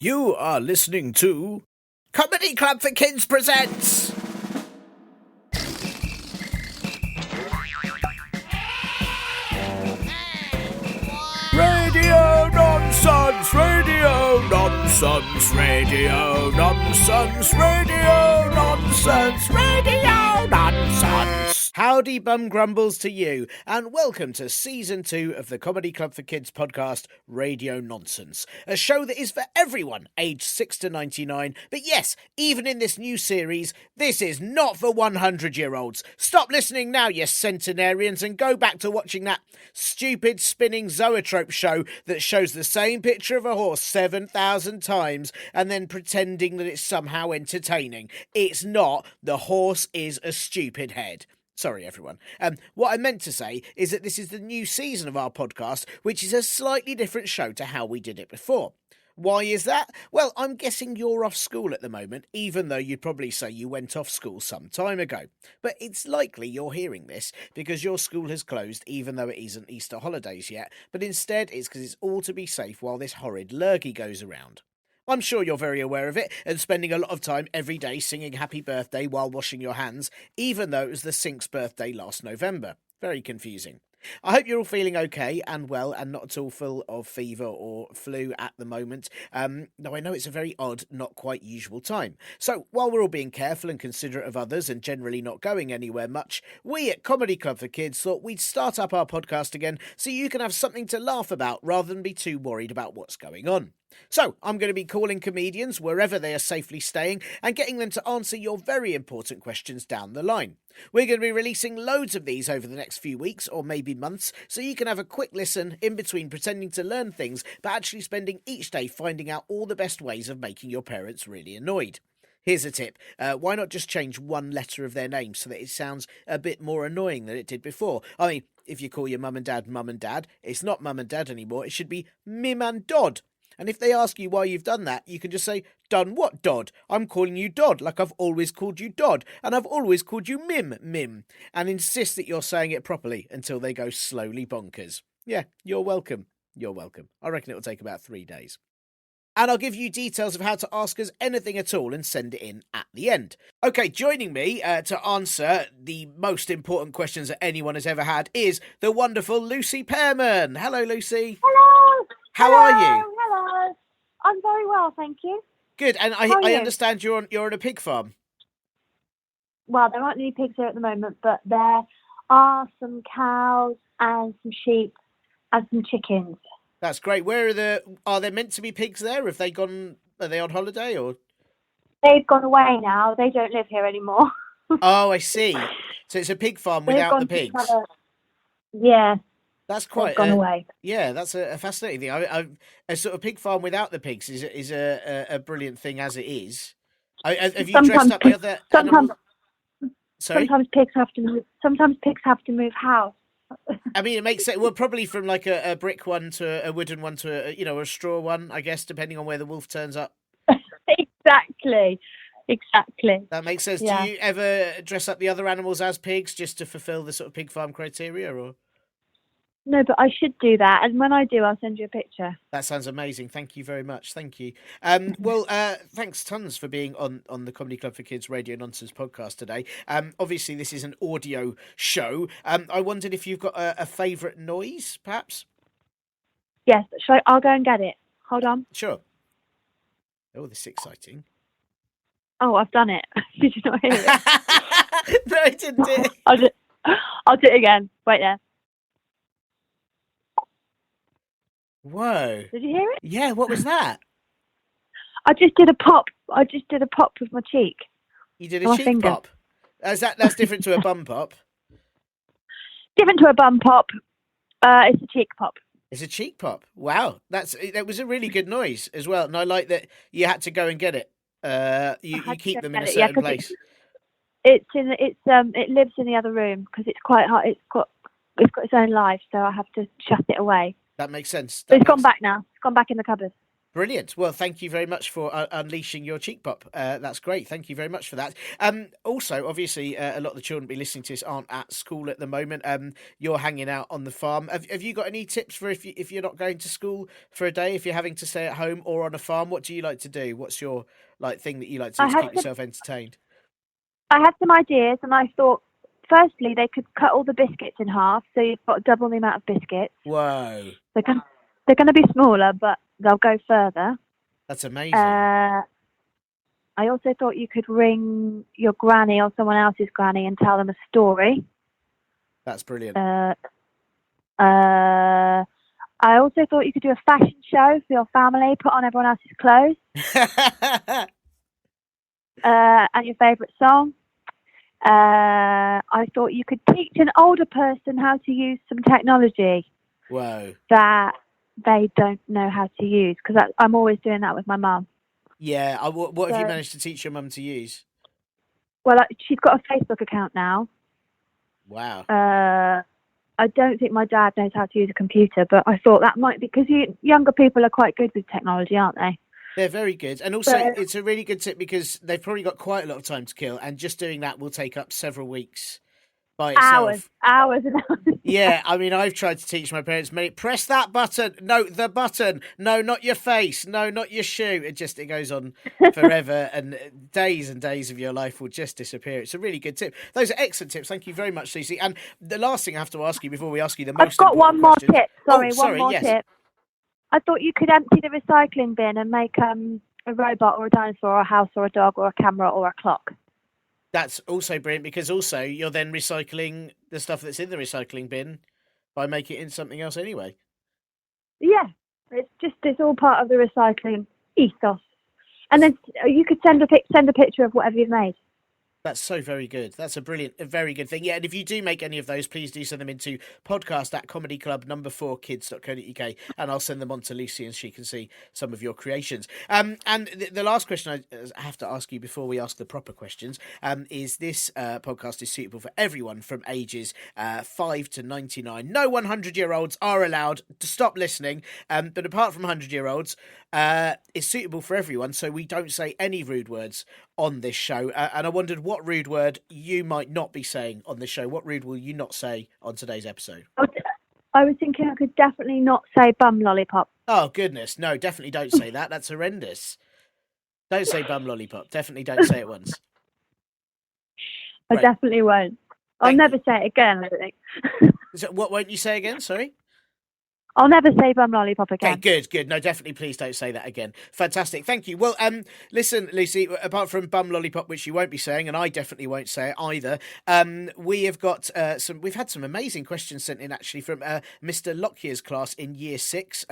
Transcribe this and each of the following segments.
You are listening to Comedy Club for Kids presents Radio Nonsense, Radio Nonsense, Radio Nonsense, Radio Nonsense, Radio Nonsense. Howdy bum grumbles to you, and welcome to Season 2 of the Comedy Club for Kids podcast, Radio Nonsense, a show that is for everyone aged 6 to 99, but yes, even in this new series, this is not for 100-year-olds. Stop listening now, you centenarians, and go back to watching that stupid spinning zoetrope show that shows the same picture of a horse 7,000 times and then pretending that it's somehow entertaining. It's not. The horse is a stupid head. Sorry, everyone. What I meant to say is that this is the new season of our podcast, which is a slightly different show to how we did it before. Why is that? Well, I'm guessing you're off school at the moment, even though you'd probably say you went off school some time ago. But it's likely you're hearing this because your school has closed, even though it isn't Easter holidays yet, but instead it's because it's all to be safe while this horrid lurgy goes around. I'm sure you're very aware of it and spending a lot of time every day singing happy birthday while washing your hands, even though it was the Sink's birthday last November. Very confusing. I hope you're all feeling okay and well and not at all full of fever or flu at the moment, though I know it's a very odd, not quite usual time. So while we're all being careful and considerate of others and generally not going anywhere much, we at Comedy Club for Kids thought we'd start up our podcast again so you can have something to laugh about rather than be too worried about what's going on. So, I'm going to be calling comedians wherever they are safely staying and getting them to answer your very important questions down the line. We're going to be releasing loads of these over the next few weeks or maybe months, so you can have a quick listen in between pretending to learn things but actually spending each day finding out all the best ways of making your parents really annoyed. Here's a tip. Why not just change one letter of their name so that it sounds a bit more annoying than it did before? I mean, if you call your mum and dad, it's not mum and dad anymore. It should be Mim and Dodd. And if they ask you why you've done that, you can just say, done what, Dodd? I'm calling you Dodd, like I've always called you Dodd, and I've always called you Mim, and insist that you're saying it properly until they go slowly bonkers. Yeah, you're welcome. You're welcome. I reckon it'll take about 3 days. And I'll give you details of how to ask us anything at all and send it in at the end. Okay, joining me to answer the most important questions that anyone has ever had is the wonderful Lucy Pearman. Hello, Lucy. Hello. How are you? Hello. I'm very well, thank you. Good, and I understand you're on a pig farm. Well, there aren't any pigs here at the moment, but there are some cows and some sheep and some chickens. That's great. Are there meant to be pigs there? Are they on holiday or? They've gone away now. They don't live here anymore. Oh, I see. So it's a pig farm without the pigs. Yeah. That's quite. They've gone away. Yeah, that's a fascinating thing. A sort of pig farm without the pigs is a brilliant thing as it is. Have you dressed up the other animals? Sorry? Sometimes pigs have to move house. I mean, it makes sense. Well, probably from like a brick one to a wooden one to a straw one, I guess, depending on where the wolf turns up. Exactly. That makes sense. Yeah. Do you ever dress up the other animals as pigs just to fulfil the sort of pig farm criteria, or? No, but I should do that, and when I do, I'll send you a picture. That sounds amazing. Thank you very much. Thank you. Well, thanks tons for being on the Comedy Club for Kids Radio Nonsense podcast today. Obviously, this is an audio show. I wondered if you've got a favourite noise, perhaps? Yes, I'll go and get it. Hold on. Sure. Oh, this is exciting. Oh, I've done it. Did you not hear it? No, I didn't do it. I'll do it again. Wait there. Whoa. Did you hear it? Yeah, what was that? I just did a pop. With my cheek. You did a cheek pop? That's different to a bum pop? Different to a bum pop. It's a cheek pop. It's a cheek pop. Wow. That was a really good noise as well. And I like that you had to go and get it. You keep them in a certain place. It lives in the other room because it's quite hot. It's got its own life, so I have to shut it away. That makes sense. It's gone back now. It's gone back in the cupboard. Brilliant. Well, thank you very much for unleashing your cheek pop. That's great. Thank you very much for that. Also, obviously, a lot of the children be listening to this aren't at school at the moment. You're hanging out on the farm. Have you got any tips for if you're not going to school for a day, if you're having to stay at home or on a farm? What do you like to do? What's your thing that you like to I do to had keep some, yourself entertained? I had some ideas, and I thought, firstly, they could cut all the biscuits in half, so you've got double the amount of biscuits. Whoa, They're going to be smaller, but they'll go further. that's amazing. I also thought you could ring your granny or someone else's granny and tell them a story. That's brilliant. I also thought you could do a fashion show for your family, put on everyone else's clothes, and your favourite song. I thought you could teach an older person how to use some technology Whoa. that they don't know how to use, because I'm always doing that with my mum. Yeah. What have you managed to teach your mum to use? Well, she's got a Facebook account now. Wow. I don't think my dad knows how to use a computer, but I thought that might be because younger people are quite good with technology, aren't they? They're very good. And also, it's a really good tip because they've probably got quite a lot of time to kill, and just doing that will take up several weeks by itself. Hours and hours. Yeah, I mean, I've tried to teach my parents, mate, press that button. No, the button. No, not your face. No, not your shoe. It goes on forever, and days of your life will just disappear. It's a really good tip. Those are excellent tips. Thank you very much, Lucy. And the last thing I have to ask you before we ask you the most I've got one more tip. Sorry, one more tip. I thought you could empty the recycling bin and make a robot or a dinosaur or a house or a dog or a camera or a clock. That's also brilliant because also you're then recycling the stuff that's in the recycling bin by making it into something else anyway. Yeah, it's all part of the recycling ethos. And then you could send a picture of whatever you've made. That's so very good. That's a very good thing. Yeah, and if you do make any of those, please do send them into podcast@comedyclub4kids.co.uk, and I'll send them on to Lucy and she can see some of your creations. And the last question I have to ask you before we ask the proper questions is this podcast is suitable for everyone from ages 5 to 99. No 100-year-olds are allowed to stop listening, but apart from 100-year-olds, it's suitable for everyone, so we don't say any rude words on this show. And I wondered what rude word you might not be saying on this show. What rude will you not say on today's episode? I was thinking I could definitely not say bum lollipop. Oh, goodness. No, definitely don't say that. That's horrendous. Don't say bum lollipop. Definitely don't say it once. I definitely won't. I'll never say it again, I don't think. So, what won't you say again? Sorry? I'll never say bum lollipop again. Okay, good. No, definitely, please don't say that again. Fantastic, thank you. Well, listen, Lucy. Apart from bum lollipop, which you won't be saying, and I definitely won't say it either. We have got We've had some amazing questions sent in actually from Mr. Lockyer's class in Year 6.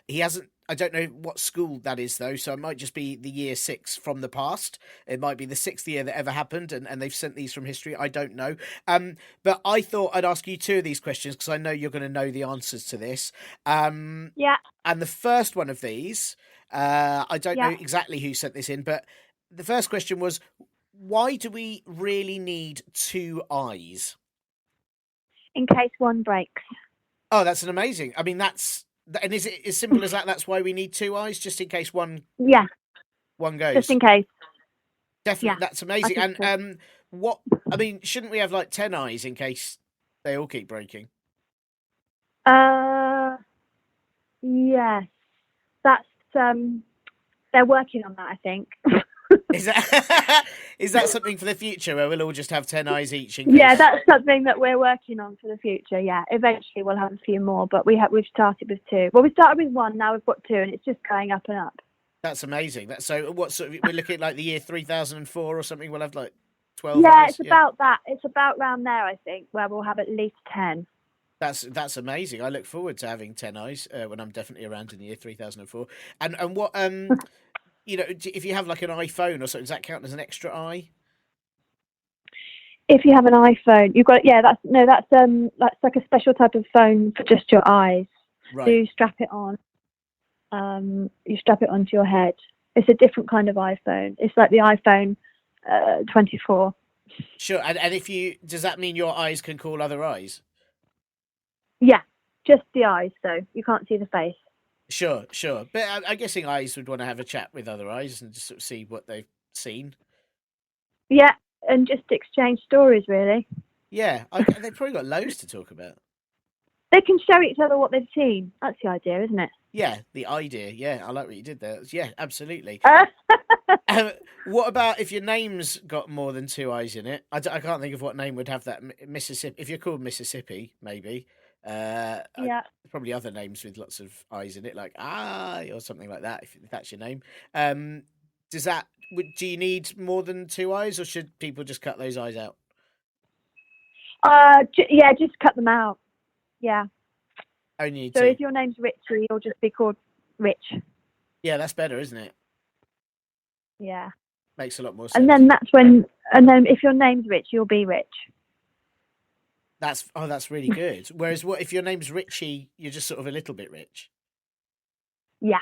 He hasn't. I don't know what school that is, though, so it might just be the Year 6 from the past. It might be the 6th year that ever happened, and they've sent these from history. I don't know. But I thought I'd ask you two of these questions because I know you're going to know the answers to this. Yeah. And the first one of these, I don't know exactly who sent this in, but the first question was, why do we really need two eyes? In case one breaks. Oh, that's an amazing. I mean, and is it as simple as that? That's why we need two eyes, just in case one goes. Just in case. Definitely, that's amazing. And shouldn't we have like 10 eyes in case they all keep breaking? Yes. That's they're working on that, I think. Is that something for the future where we'll all just have 10 eyes each? Yeah, that's something that we're working on for the future. Yeah, eventually we'll have a few more, but we've started with 2. Well, we started with 1, now we've got 2, and it's just going up and up. That's amazing. So what sort of, we're looking at like the year 3004 or something? We'll have like 12. Yeah, eyes? About that. It's about round there, I think, where we'll have at least 10. That's amazing. I look forward to having 10 eyes when I'm definitely around in the year 3004. And what if you have like an iPhone or something, does that count as an extra eye? If you have an iPhone, you've got that's like a special type of phone for just your eyes. Right. So you strap it on. You strap it onto your head. It's a different kind of iPhone. It's like the iPhone 24. Sure. And does that mean your eyes can call other eyes? Yeah, just the eyes, though. You can't see the face. Sure, sure. But I'm guessing eyes would want to have a chat with other eyes and just sort of see what they've seen. Yeah, and just exchange stories, really. Yeah, they've probably got loads to talk about. They can show each other what they've seen. That's the idea, isn't it? Yeah, the idea. Yeah, I like what you did there. Yeah, absolutely. Uh, What about if your name's got more than two eyes in it? I can't think of what name would have that. Mississippi. If you're called Mississippi, maybe. yeah. Probably other names with lots of eyes in it, like or something like that. If that's your name, does that? Do you need more than two eyes, or should people just cut those eyes out? Yeah, just cut them out. Yeah. Only need So two. if your name's Richie, you'll just be called Rich. Yeah, that's better, isn't it? Yeah. Makes a lot more sense. And then if your name's Rich, you'll be Rich. That's really good. Whereas, what if your name's Richie? You're just sort of a little bit rich. Yeah.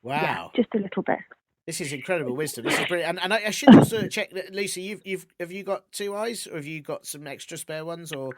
Wow. Yeah, just a little bit. This is incredible wisdom. This is brilliant. And I should also check that, Lucy, have you got two eyes, or have you got some extra spare ones, or?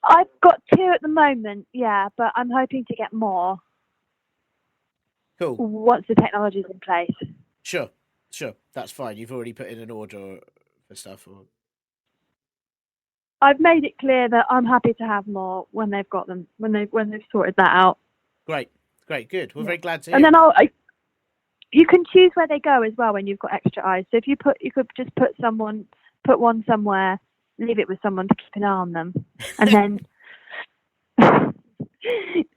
I've got two at the moment, yeah, but I'm hoping to get more. Cool. Once the technology's in place. Sure. That's fine. You've already put in an order for stuff, or? I've made it clear that I'm happy to have more when they've got them, when they've sorted that out. Great, good. We're very glad to hear. And then you can choose where they go as well when you've got extra eyes. So if you could just put one somewhere, leave it with someone to keep an eye on them, and then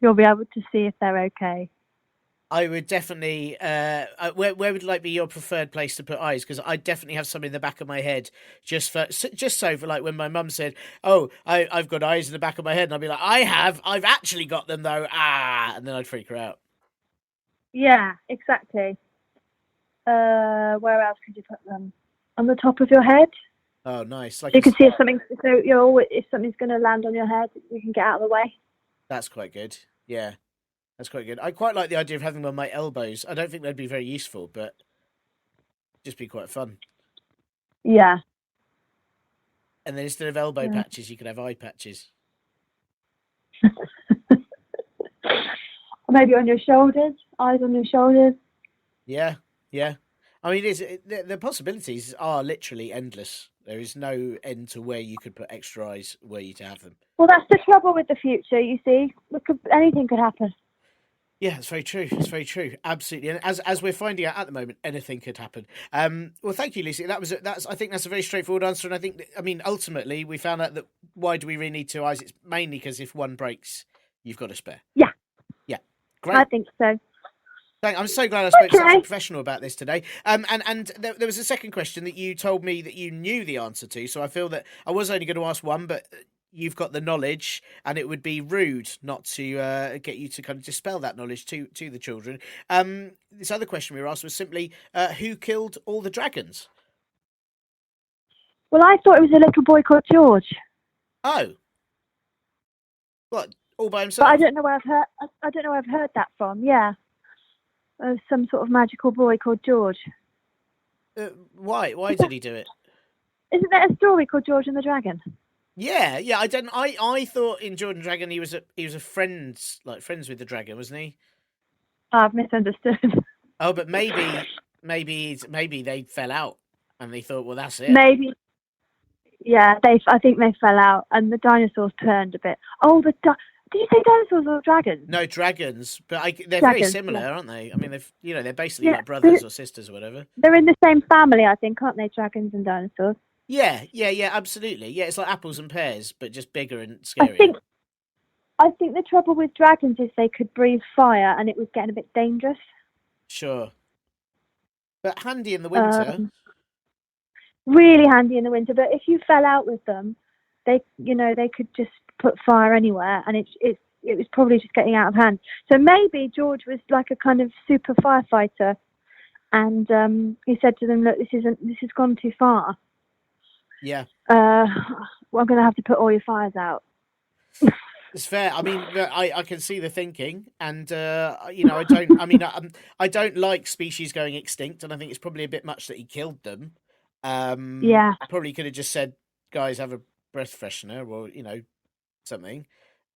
you'll be able to see if they're okay. I would definitely. Where would be your preferred place to put eyes? Because I definitely have some in the back of my head, just so for like when my mum said, "Oh, I've got eyes in the back of my head," and I'd be like, I've actually got them though." And then I'd freak her out. Yeah, exactly. Where else could you put them? On the top of your head. Oh, nice! Like, so you can see if something. So if something's going to land on your head, you can get out of the way. That's quite good. Yeah. That's quite good. I quite like the idea of having them on my elbows. I don't think they'd be very useful, but just be quite fun. Yeah. And then instead of elbow patches, you could have eye patches. Maybe on your shoulders, eyes on your shoulders. Yeah. I mean, the possibilities are literally endless. There is no end to where you could put extra eyes were you to have them. Well, that's the trouble with the future, you see. Anything could happen. Yeah, it's very true. It's very true. Absolutely. And as we're finding out at the moment, anything could happen. Well, thank you, Lucy. I think that's a very straightforward answer. And ultimately, we found out that why do we really need two eyes? It's mainly because if one breaks, you've got a spare. Yeah. Yeah. Great. I think so. I'm so glad I spoke to such a professional about this today. And there was a second question that you told me that you knew the answer to. So I feel that I was only going to ask one, but you've got the knowledge, and it would be rude not to get you to kind of dispel that knowledge to the children. This other question we were asked was simply, who killed all the dragons? Well, I thought it was a little boy called George. Oh, what? All by himself? But I don't know where I've heard that from. Yeah, some sort of magical boy called George. Why? Why did he do it? Isn't there a story called George and the Dragon? Yeah. I thought in Jordan Dragon he was a friend, like friends with the dragon, wasn't he? I've misunderstood. Oh, but maybe they fell out and they thought, well, that's it. Maybe. Yeah, I think they fell out and the dinosaurs turned a bit. Oh, did you say dinosaurs or dragons? No, dragons, but they're very similar, aren't they? I mean, they're basically like brothers or sisters or whatever. They're in the same family, I think, aren't they? Dragons and dinosaurs. Yeah, absolutely. Yeah, it's like apples and pears, but just bigger and scarier. I think the trouble with dragons is they could breathe fire, and it was getting a bit dangerous. Sure, but handy in the winter. Really handy in the winter, but if you fell out with them, they could just put fire anywhere, and it was probably just getting out of hand. So maybe George was like a kind of super firefighter, and he said to them, "Look, this has gone too far. Yeah. Well, I'm going to have to put all your fires out." It's fair. I mean, I can see the thinking, and I don't. I mean, I don't like species going extinct, and I think it's probably a bit much that he killed them. Yeah. Probably could have just said, "Guys, have a breath freshener," or something.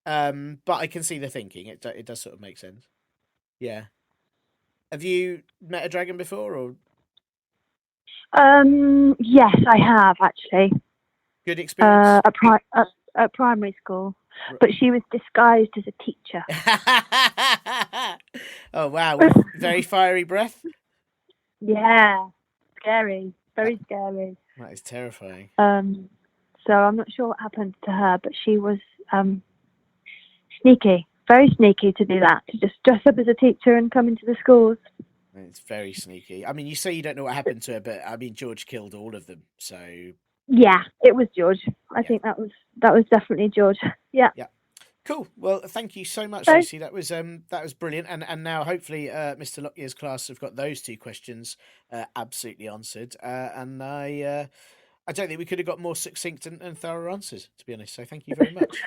But I can see the thinking. It does sort of make sense. Yeah. Have you met a dragon before, or Yes, I have actually. good experience? At primary school, but she was disguised as a teacher. Oh wow, with very fiery breath. Yeah, scary, very scary. That is terrifying. So I'm not sure what happened to her, but she was sneaky, very sneaky to do that, to just dress up as a teacher and come into the schools. It's very sneaky. I mean, you say you don't know what happened to her, but I mean, George killed all of them. So Yeah, it was George. I think that was definitely George. Yeah. Yeah. Cool. Well, thank you so much, So, Lucy. That was brilliant. And now hopefully Mr. Lockyer's class have got those two questions absolutely answered. And I don't think we could have got more succinct and thorough answers, to be honest. So thank you very much.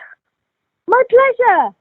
my pleasure.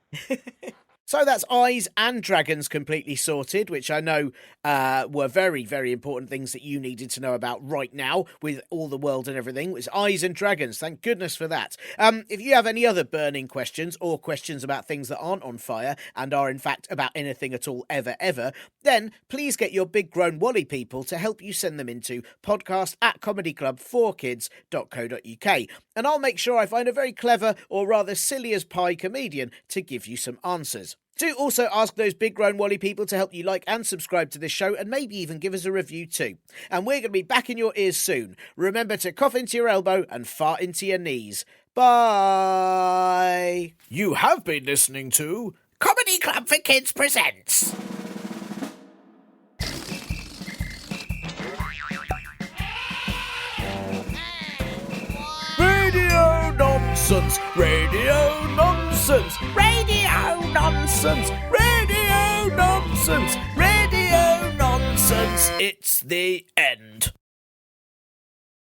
So that's eyes and dragons completely sorted, which I know were very, very important things that you needed to know about right now with all the world and everything. It was eyes and dragons. Thank goodness for that. If you have any other burning questions or questions about things that aren't on fire and are in fact about anything at all ever, then please get your big grown Wally people to help you send them into podcast@comedyclub4kids.co.uk. And I'll make sure I find a very clever or rather silly as pie comedian to give you some answers. Do also ask those big grown Wally people to help you like and subscribe to this show and maybe even give us a review too. And we're going to be back in your ears soon. Remember to cough into your elbow and fart into your knees. Bye! You have been listening to Comedy Club for Kids Presents. Radio nonsense, radio nonsense, radio nonsense, radio nonsense, radio nonsense. It's the end.